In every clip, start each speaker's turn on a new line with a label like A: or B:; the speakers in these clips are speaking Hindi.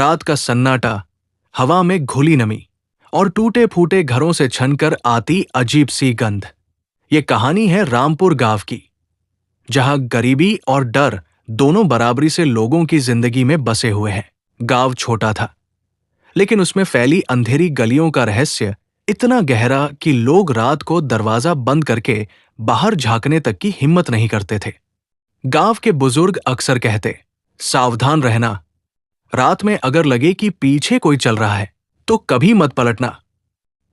A: रात का सन्नाटा, हवा में घुली नमी और टूटे फूटे घरों से छनकर आती अजीब सी गंध। ये कहानी है रामपुर गांव की, जहां गरीबी और डर दोनों बराबरी से लोगों की जिंदगी में बसे हुए हैं। गांव छोटा था, लेकिन उसमें फैली अंधेरी गलियों का रहस्य इतना गहरा कि लोग रात को दरवाजा बंद करके बाहर झांकने तक की हिम्मत नहीं करते थे। गांव के बुजुर्ग अक्सर कहते, सावधान रहना, रात में अगर लगे कि पीछे कोई चल रहा है तो कभी मत पलटना,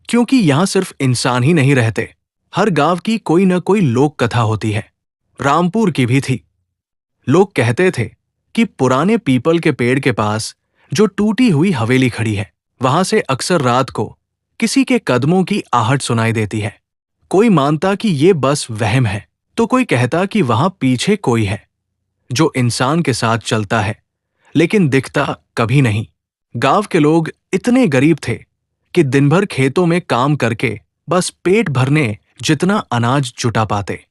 A: क्योंकि यहां सिर्फ इंसान ही नहीं रहते, हर गांव की कोई न कोई लोक कथा होती है। रामपुर की भी थी। लोग कहते थे कि पुराने पीपल के पेड़ के पास जो टूटी हुई हवेली खड़ी है, वहां से अक्सर रात को किसी के कदमों की आहट सुनाई देती है। कोई मानता कि ये बस वहम है, तो कोई कहता कि वहां पीछे कोई है जो इंसान के साथ चलता है लेकिन दिखता कभी नहीं। गांव के लोग इतने गरीब थे कि दिन भर खेतों में काम करके बस पेट भरने जितना अनाज जुटा पाते।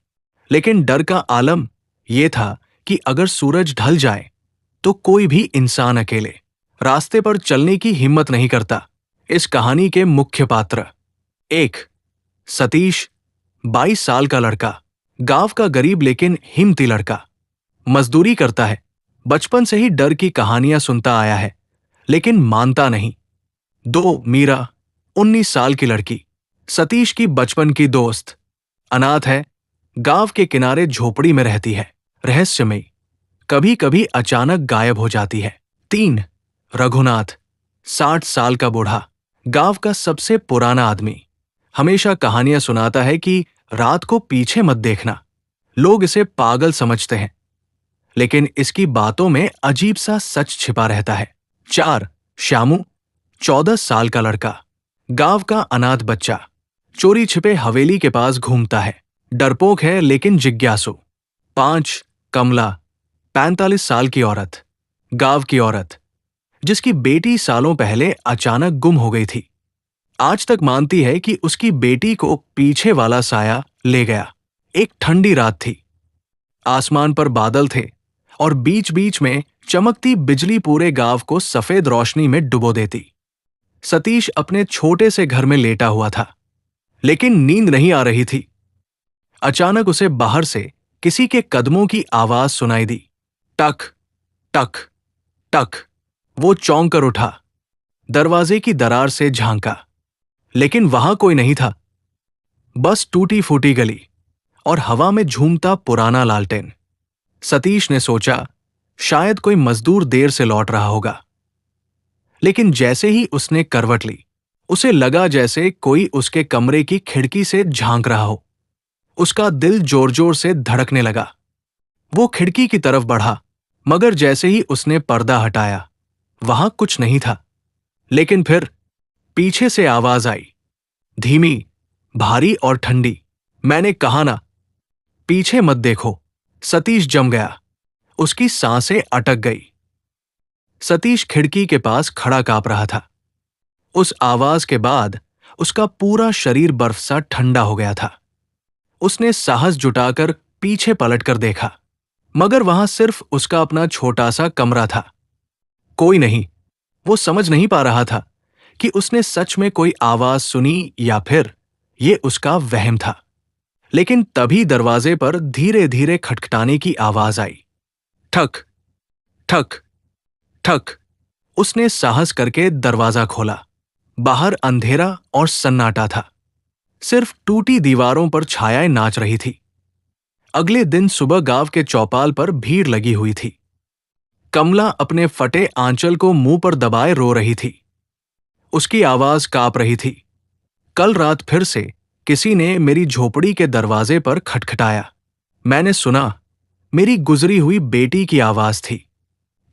A: लेकिन डर का आलम यह था कि अगर सूरज ढल जाए तो कोई भी इंसान अकेले रास्ते पर चलने की हिम्मत नहीं करता। इस कहानी के मुख्य पात्र: 1. सतीश, 22 साल का लड़का, गांव का गरीब लेकिन हिम्मती लड़का, मजदूरी करता है, बचपन से ही डर की कहानियां सुनता आया है लेकिन मानता नहीं। 2. मीरा, 19 साल की लड़की, सतीश की बचपन की दोस्त, अनाथ है, गांव के किनारे झोपड़ी में रहती है, रहस्यमयी, कभी कभी अचानक गायब हो जाती है। 3. रघुनाथ, 60 साल का बूढ़ा, गांव का सबसे पुराना आदमी, हमेशा कहानियां सुनाता है कि रात को पीछे मत देखना। लोग इसे पागल समझते हैं, लेकिन इसकी बातों में अजीब सा सच छिपा रहता है। 4. श्यामू, 14 साल का लड़का, गांव का अनाथ बच्चा, चोरी छिपे हवेली के पास घूमता है, डरपोक है लेकिन जिज्ञासु। 5. कमला, 45 साल की औरत, गांव की औरत, जिसकी बेटी सालों पहले अचानक गुम हो गई थी। आज तक मानती है कि उसकी बेटी को पीछे वाला साया ले गया। एक ठंडी रात थी, आसमान पर बादल थे और बीच बीच में चमकती बिजली पूरे गांव को सफेद रोशनी में डुबो देती। सतीश अपने छोटे से घर में लेटा हुआ था, लेकिन नींद नहीं आ रही थी। अचानक उसे बाहर से किसी के कदमों की आवाज सुनाई दी। टक टक टक। वो चौंक कर उठा, दरवाजे की दरार से झांका, लेकिन वहां कोई नहीं था, बस टूटी फूटी गली और हवा में झूमता पुराना लालटेन। सतीश ने सोचा शायद कोई मजदूर देर से लौट रहा होगा, लेकिन जैसे ही उसने करवट ली, उसे लगा जैसे कोई उसके कमरे की खिड़की से झांक रहा हो। उसका दिल जोर जोर से धड़कने लगा। वो खिड़की की तरफ बढ़ा, मगर जैसे ही उसने पर्दा हटाया, वहां कुछ नहीं था। लेकिन फिर पीछे से आवाज आई, धीमी, भारी और ठंडी, मैंने कहा ना, पीछे मत देखो। सतीश जम गया, उसकी सांसें अटक गई। सतीश खिड़की के पास खड़ा कांप रहा था। उस आवाज के बाद उसका पूरा शरीर बर्फ सा ठंडा हो गया था। उसने साहस जुटाकर पीछे पलटकर देखा, मगर वहां सिर्फ उसका अपना छोटा सा कमरा था, कोई नहीं। वो समझ नहीं पा रहा था कि उसने सच में कोई आवाज सुनी या फिर ये उसका वहम था। लेकिन तभी दरवाजे पर धीरे धीरे खटखटाने की आवाज आई। ठक ठक ठक। उसने साहस करके दरवाजा खोला। बाहर अंधेरा और सन्नाटा था, सिर्फ टूटी दीवारों पर छायाएं नाच रही थी। अगले दिन सुबह गांव के चौपाल पर भीड़ लगी हुई थी। कमला अपने फटे आंचल को मुंह पर दबाए रो रही थी। उसकी आवाज कांप रही थी। कल रात फिर से किसी ने मेरी झोपड़ी के दरवाजे पर खटखटाया। मैंने सुना, मेरी गुजरी हुई बेटी की आवाज थी,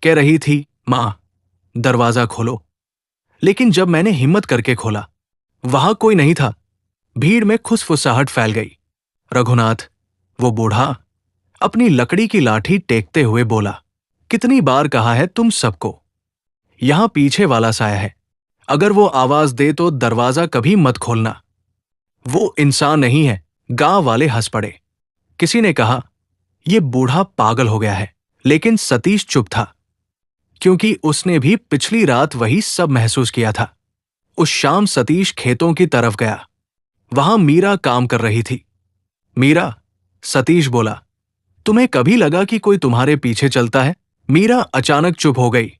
A: कह रही थी, मां, दरवाजा खोलो। लेकिन जब मैंने हिम्मत करके खोला, वहां कोई नहीं था। भीड़ में खुसफुसाहट फैल गई। रघुनाथ, वो बूढ़ा, अपनी लकड़ी की लाठी टेकते हुए बोला, कितनी बार कहा है तुम सबको, यहां पीछे वाला साया है, अगर वो आवाज दे तो दरवाजा कभी मत खोलना। वो इंसान नहीं है। गांव वाले हंस पड़े। किसी ने कहा, यह बूढ़ा पागल हो गया है, लेकिन सतीश चुप था, क्योंकि उसने भी पिछली रात वही सब महसूस किया था। उस शाम सतीश खेतों की तरफ गया। वहां मीरा काम कर रही थी। मीरा, सतीश बोला, तुम्हें कभी लगा कि कोई तुम्हारे पीछे चलता है? मीरा अचानक चुप हो गई।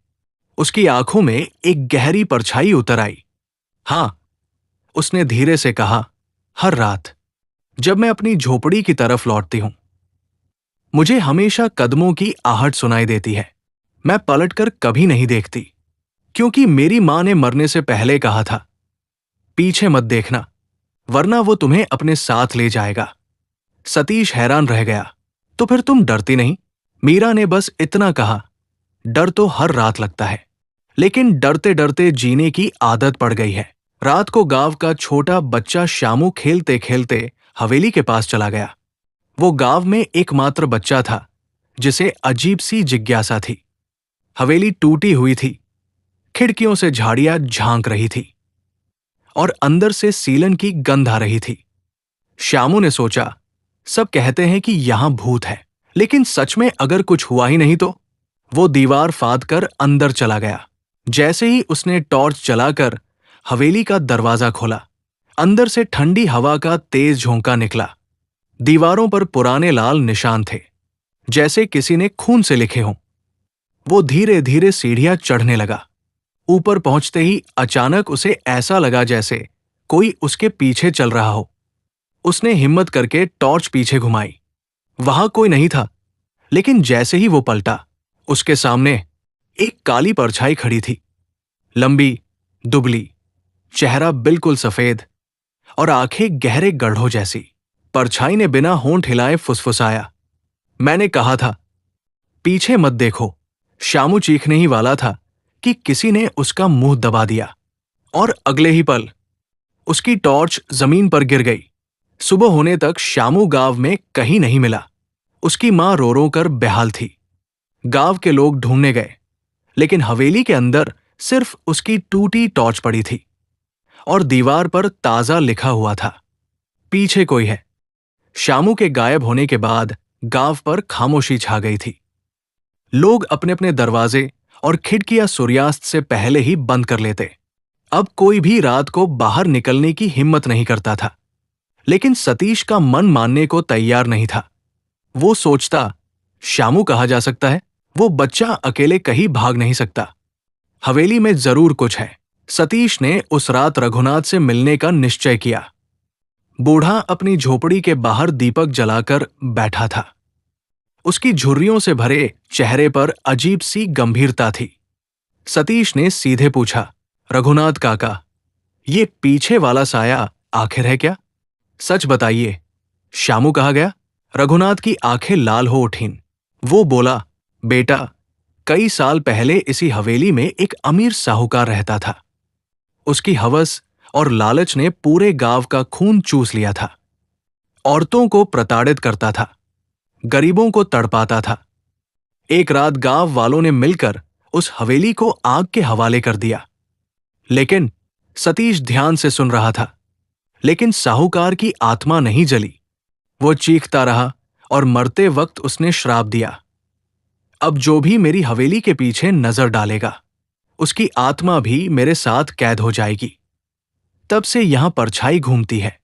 A: उसकी आंखों में एक गहरी परछाई उतर आई। हां, उसने धीरे से कहा, हर रात जब मैं अपनी झोपड़ी की तरफ लौटती हूं, मुझे हमेशा कदमों की आहट सुनाई देती है। मैं पलटकर कभी नहीं देखती, क्योंकि मेरी मां ने मरने से पहले कहा था, पीछे मत देखना, वरना वो तुम्हें अपने साथ ले जाएगा। सतीश हैरान रह गया। तो फिर तुम डरती नहीं? मीरा ने बस इतना कहा, डर तो हर रात लगता है, लेकिन डरते डरते जीने की आदत पड़ गई है। रात को गांव का छोटा बच्चा शामू खेलते खेलते हवेली के पास चला गया। वो गांव में एकमात्र बच्चा था जिसे अजीब सी जिज्ञासा थी। हवेली टूटी हुई थी, खिड़कियों से झाड़ियां झांक रही थी और अंदर से सीलन की गंध आ रही थी। श्यामू ने सोचा, सब कहते हैं कि यहां भूत है, लेकिन सच में अगर कुछ हुआ ही नहीं तो? वो दीवार फाद कर अंदर चला गया। जैसे ही उसने टॉर्च जलाकर हवेली का दरवाजा खोला, अंदर से ठंडी हवा का तेज झोंका निकला। दीवारों पर पुराने लाल निशान थे, जैसे किसी ने खून से लिखे हों। वो धीरे धीरे सीढ़ियां चढ़ने लगा। ऊपर पहुंचते ही अचानक उसे ऐसा लगा जैसे कोई उसके पीछे चल रहा हो। उसने हिम्मत करके टॉर्च पीछे घुमाई। वहां कोई नहीं था, लेकिन जैसे ही वो पलटा, उसके सामने एक काली परछाई खड़ी थी। लंबी, दुबली, चेहरा बिल्कुल सफेद और आंखें गहरे गड्ढों जैसी। परछाई ने बिना होंठ हिलाए फुसफुसाया, मैंने कहा था, पीछे मत देखो। श्यामू चीखने ही वाला था कि किसी ने उसका मुंह दबा दिया और अगले ही पल उसकी टॉर्च जमीन पर गिर गई। सुबह होने तक श्यामू गांव में कहीं नहीं मिला। उसकी मां रो रो कर बेहाल थी। गांव के लोग ढूंढने गए, लेकिन हवेली के अंदर सिर्फ उसकी टूटी टॉर्च पड़ी थी और दीवार पर ताजा लिखा हुआ था, पीछे कोई है। श्यामू के गायब होने के बाद गांव पर खामोशी छा गई थी। लोग अपने अपने दरवाजे और खिड़कियां सूर्यास्त से पहले ही बंद कर लेते। अब कोई भी रात को बाहर निकलने की हिम्मत नहीं करता था। लेकिन सतीश का मन मानने को तैयार नहीं था। वो सोचता, श्यामू कहा जा सकता है, वो बच्चा अकेले कहीं भाग नहीं सकता। हवेली में जरूर कुछ है। सतीश ने उस रात रघुनाथ से मिलने का निश्चय किया। बूढ़ा अपनी झोपड़ी के बाहर दीपक जलाकर बैठा था। उसकी झुर्रियों से भरे चेहरे पर अजीब सी गंभीरता थी। सतीश ने सीधे पूछा, रघुनाथ काका, ये पीछे वाला साया आखिर है क्या? सच बताइए, श्यामू कहा गया। रघुनाथ की आंखें लाल हो उठीं। वो बोला, बेटा, कई साल पहले इसी हवेली में एक अमीर साहूकार रहता था। उसकी हवस और लालच ने पूरे गांव का खून चूस लिया था। औरतों को प्रताड़ित करता था, गरीबों को तड़पाता था। एक रात गांव वालों ने मिलकर उस हवेली को आग के हवाले कर दिया। लेकिन सतीश ध्यान से सुन रहा था। लेकिन साहूकार की आत्मा नहीं जली। वो चीखता रहा और मरते वक्त उसने श्राप दिया, अब जो भी मेरी हवेली के पीछे नजर डालेगा, उसकी आत्मा भी मेरे साथ कैद हो जाएगी। तब से यहां परछाई घूमती है,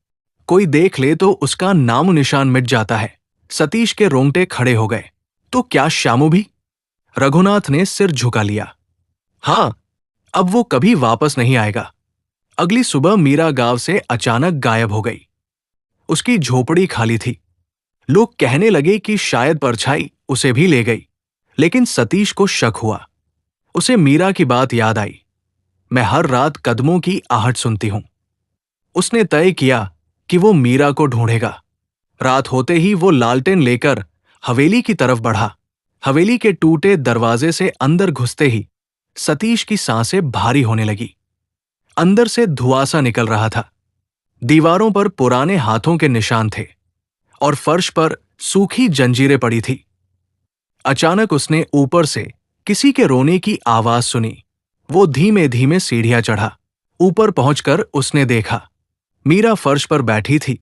A: कोई देख ले तो उसका नामो निशान मिट जाता है। सतीश के रोंगटे खड़े हो गए। तो क्या श्यामू भी? रघुनाथ ने सिर झुका लिया। हां, अब वो कभी वापस नहीं आएगा। अगली सुबह मीरा गांव से अचानक गायब हो गई। उसकी झोपड़ी खाली थी। लोग कहने लगे कि शायद परछाई उसे भी ले गई। लेकिन सतीश को शक हुआ। उसे मीरा की बात याद आई, मैं हर रात कदमों की आहट सुनती हूं। उसने तय किया कि वो मीरा को ढूंढेगा। रात होते ही वो लालटेन लेकर हवेली की तरफ बढ़ा। हवेली के टूटे दरवाजे से अंदर घुसते ही सतीश की सांसें भारी होने लगी। अंदर से धुआंसा निकल रहा था। दीवारों पर पुराने हाथों के निशान थे और फर्श पर सूखी जंजीरें पड़ी थी। अचानक उसने ऊपर से किसी के रोने की आवाज सुनी। वो धीमे धीमे सीढ़ियां चढ़ा। ऊपर पहुंचकर उसने देखा, मीरा फर्श पर बैठी थी।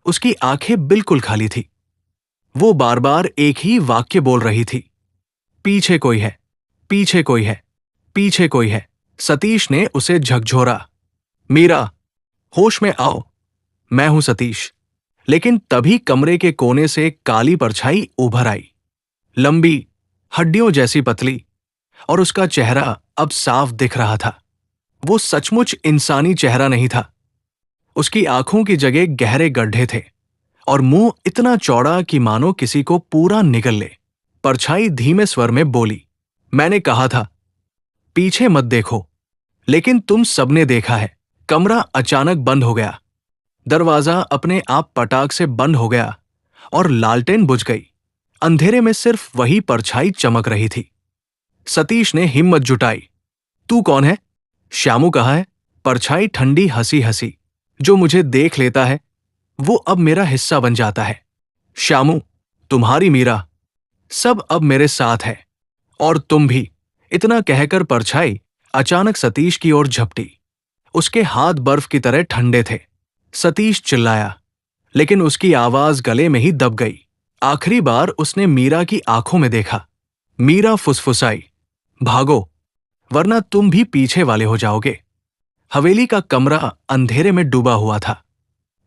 A: उसकी आंखें बिल्कुल खाली थी। वो बार बार एक ही वाक्य बोल रही थी, पीछे कोई है, पीछे कोई है, पीछे कोई है। सतीश ने उसे झकझोरा। मीरा, होश में आओ। मैं हूं सतीश। लेकिन तभी कमरे के कोने से एक काली परछाई उभर आई, लंबी, हड्डियों जैसी पतली, और उसका चेहरा अब साफ दिख रहा था। वो सचमुच इंसानी चेहरा नहीं था। उसकी आंखों की जगह गहरे गड्ढे थे और मुंह इतना चौड़ा कि मानो किसी को पूरा निगल ले। परछाई धीमे स्वर में बोली, मैंने कहा था पीछे मत देखो, लेकिन तुम सबने देखा है। कमरा अचानक बंद हो गया। दरवाजा अपने आप पटाख से बंद हो गया और लालटेन बुझ गई। अंधेरे में सिर्फ वही परछाई चमक रही थी। सतीश ने हिम्मत जुटाई। तू कौन है? श्यामू कहा है। परछाई ठंडी हंसी हंसी। जो मुझे देख लेता है वो अब मेरा हिस्सा बन जाता है। श्यामू, तुम्हारी मीरा, सब अब मेरे साथ है, और तुम भी। इतना कहकर परछाई अचानक सतीश की ओर झपटी। उसके हाथ बर्फ की तरह ठंडे थे। सतीश चिल्लाया, लेकिन उसकी आवाज गले में ही दब गई। आखिरी बार उसने मीरा की आंखों में देखा। मीरा फुसफुसाई, भागो, वरना तुम भी पीछे वाले हो जाओगे। हवेली का कमरा अंधेरे में डूबा हुआ था।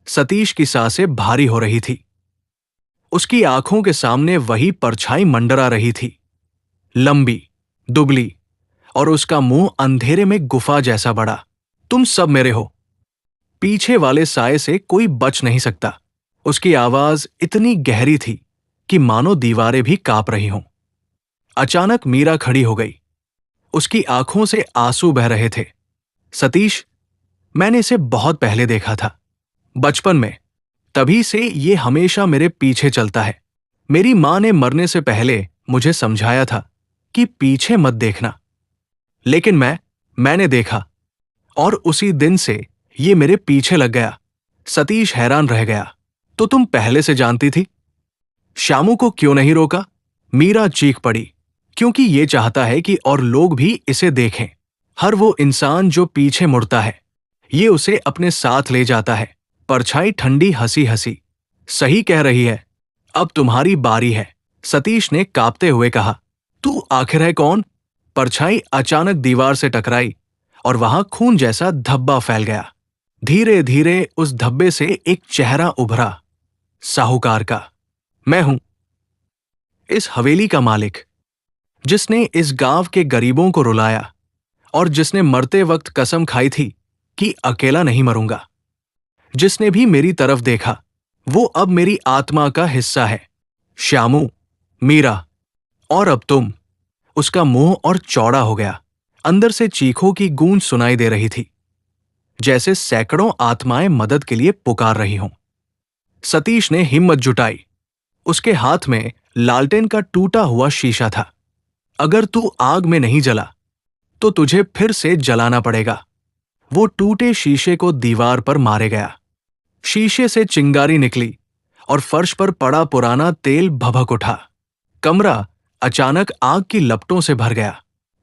A: सतीश की सांसें भारी हो रही थी। उसकी आंखों के सामने वही परछाई मंडरा रही थी, लंबी, दुबली, और उसका मुंह अंधेरे में गुफा जैसा बड़ा। तुम सब मेरे हो। पीछे वाले साए से कोई बच नहीं सकता। उसकी आवाज इतनी गहरी थी कि मानो दीवारें भी कांप रही हों। अचानक मीरा खड़ी हो गई। उसकी आंखों से आंसू बह रहे थे। सतीश, मैंने इसे बहुत पहले देखा था, बचपन में। तभी से ये हमेशा मेरे पीछे चलता है। मेरी मां ने मरने से पहले मुझे समझाया था कि पीछे मत देखना। लेकिन मैंने देखा, और उसी दिन से ये मेरे पीछे लग गया। सतीश हैरान रह गया। तो तुम पहले से जानती थी? श्यामू को क्यों नहीं रोका? मीरा चीख पड़ी। क्योंकि ये चाहता है कि और लोग भी इसे देखें। हर वो इंसान जो पीछे मुड़ता है, ये उसे अपने साथ ले जाता है। परछाई ठंडी हंसी हंसी। सही कह रही है, अब तुम्हारी बारी है, सतीश ने कांपते हुए कहा। तू आखिर है कौन? परछाई अचानक दीवार से टकराई और वहां खून जैसा धब्बा फैल गया। धीरे धीरे उस धब्बे से एक चेहरा उभरा, साहूकार का। मैं हूं, इस हवेली का मालिक, जिसने इस गांव के गरीबों को रुलाया और जिसने मरते वक्त कसम खाई थी कि अकेला नहीं मरूंगा। जिसने भी मेरी तरफ देखा वो अब मेरी आत्मा का हिस्सा है। श्यामू, मीरा, और अब तुम। उसका मुंह और चौड़ा हो गया। अंदर से चीखों की गूंज सुनाई दे रही थी, जैसे सैकड़ों आत्माएं मदद के लिए पुकार रही हों। सतीश ने हिम्मत जुटाई। उसके हाथ में लालटेन का टूटा हुआ शीशा था। अगर तू आग में नहीं जला तो तुझे फिर से जलाना पड़ेगा। वो टूटे शीशे को दीवार पर मारे गया। शीशे से चिंगारी निकली और फर्श पर पड़ा पुराना तेल भभक उठा। कमरा अचानक आग की लपटों से भर गया।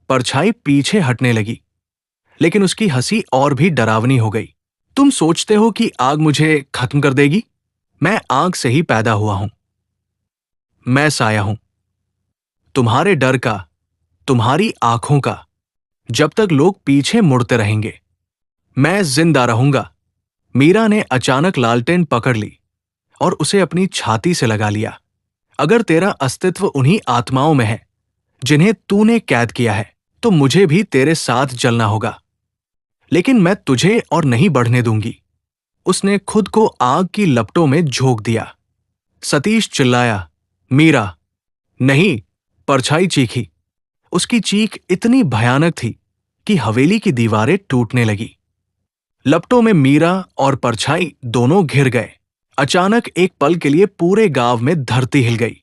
A: परछाई पीछे हटने लगी, लेकिन उसकी हंसी और भी डरावनी हो गई। तुम सोचते हो कि आग मुझे खत्म कर देगी? मैं आग से ही पैदा हुआ हूं। मैं साया हूं, तुम्हारे डर का, तुम्हारी आंखों का। जब तक लोग पीछे मुड़ते रहेंगे, मैं जिंदा रहूंगा। मीरा ने अचानक लालटेन पकड़ ली और उसे अपनी छाती से लगा लिया। अगर तेरा अस्तित्व उन्हीं आत्माओं में है जिन्हें तूने कैद किया है, तो मुझे भी तेरे साथ जलना होगा। लेकिन मैं तुझे और नहीं बढ़ने दूंगी। उसने खुद को आग की लपटों में झोंक दिया। सतीश चिल्लाया, मीरा, नहीं। परछाई चीखी। उसकी चीख इतनी भयानक थी कि हवेली की दीवारें टूटने लगी। लपटों में मीरा और परछाई दोनों घिर गए। अचानक एक पल के लिए पूरे गांव में धरती हिल गई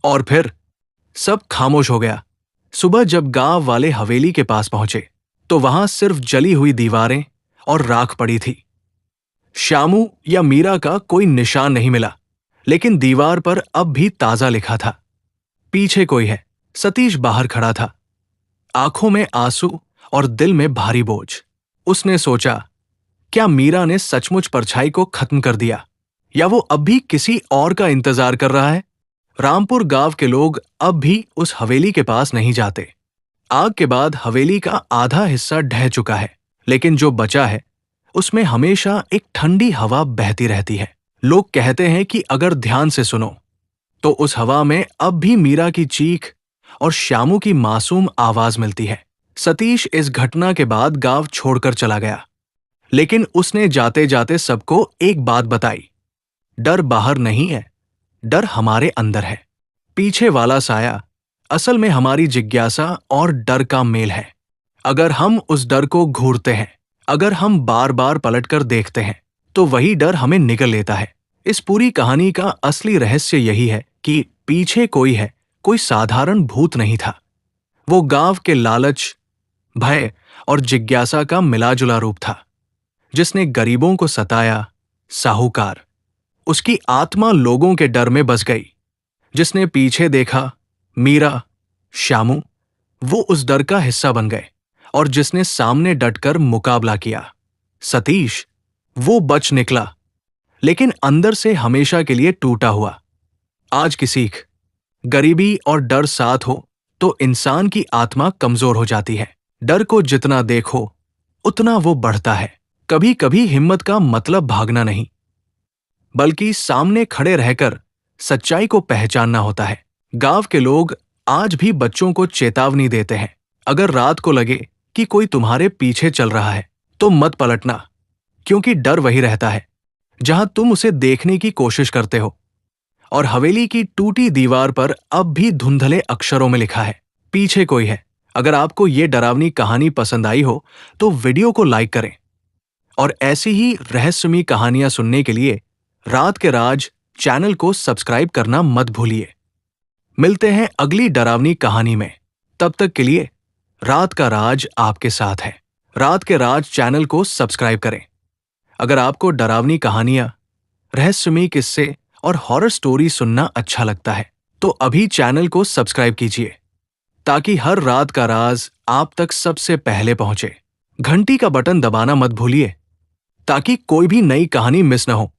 A: और फिर सब खामोश हो गया। सुबह जब गांव वाले हवेली के पास पहुंचे तो वहां सिर्फ जली हुई दीवारें और राख पड़ी थी। श्यामू या मीरा का कोई निशान नहीं मिला, लेकिन दीवार पर अब भी ताजा लिखा था, पीछे कोई है। सतीश बाहर खड़ा था, आंखों में आंसू और दिल में भारी बोझ। उसने सोचा, क्या मीरा ने सचमुच परछाई को खत्म कर दिया, या वो अब भी किसी और का इंतजार कर रहा है? रामपुर गांव के लोग अब भी उस हवेली के पास नहीं जाते। आग के बाद हवेली का आधा हिस्सा ढह चुका है, लेकिन जो बचा है उसमें हमेशा एक ठंडी हवा बहती रहती है। लोग कहते हैं कि अगर ध्यान से सुनो तो उस हवा में अब भी मीरा की चीख और श्यामू की मासूम आवाज मिलती है। सतीश इस घटना के बाद गांव छोड़कर चला गया, लेकिन उसने जाते जाते सबको एक बात बताई। डर बाहर नहीं है, डर हमारे अंदर है। पीछे वाला साया असल में हमारी जिज्ञासा और डर का मेल है। अगर हम उस डर को घूरते हैं, अगर हम बार बार पलटकर देखते हैं, तो वही डर हमें निगल लेता है। इस पूरी कहानी का असली रहस्य यही है कि पीछे कोई है, कोई साधारण भूत नहीं था। वो गांव के लालच, भय और जिज्ञासा का मिलाजुला रूप था, जिसने गरीबों को सताया। साहूकार, उसकी आत्मा लोगों के डर में बस गई। जिसने पीछे देखा, मीरा, श्यामू, वो उस डर का हिस्सा बन गए। और जिसने सामने डटकर मुकाबला किया, सतीश, वो बच निकला, लेकिन अंदर से हमेशा के लिए टूटा हुआ। आज की सीख, गरीबी और डर साथ हो तो इंसान की आत्मा कमजोर हो जाती है। डर को जितना देखो उतना वो बढ़ता है। कभी कभी हिम्मत का मतलब भागना नहीं, बल्कि सामने खड़े रहकर सच्चाई को पहचानना होता है। गांव के लोग आज भी बच्चों को चेतावनी देते हैं, अगर रात को लगे कि कोई तुम्हारे पीछे चल रहा है तो मत पलटना, क्योंकि डर वही रहता है जहां तुम उसे देखने की कोशिश करते हो। और हवेली की टूटी दीवार पर अब भी धुंधले अक्षरों में लिखा है, पीछे कोई है। अगर आपको ये डरावनी कहानी पसंद आई हो तो वीडियो को लाइक करें, और ऐसी ही रहस्यमयी कहानियां सुनने के लिए रात के राज चैनल को सब्सक्राइब करना मत भूलिए। मिलते हैं अगली डरावनी कहानी में। तब तक के लिए रात का राज आपके साथ है। रात के राज चैनल को सब्सक्राइब करें। अगर आपको डरावनी कहानियां, रहस्यमयी किस्से और हॉरर स्टोरी सुनना अच्छा लगता है तो अभी चैनल को सब्सक्राइब कीजिए, ताकि हर रात का राज आप तक सबसे पहले पहुंचे। घंटी का बटन दबाना मत भूलिए, ताकि कोई भी नई कहानी मिस न हो।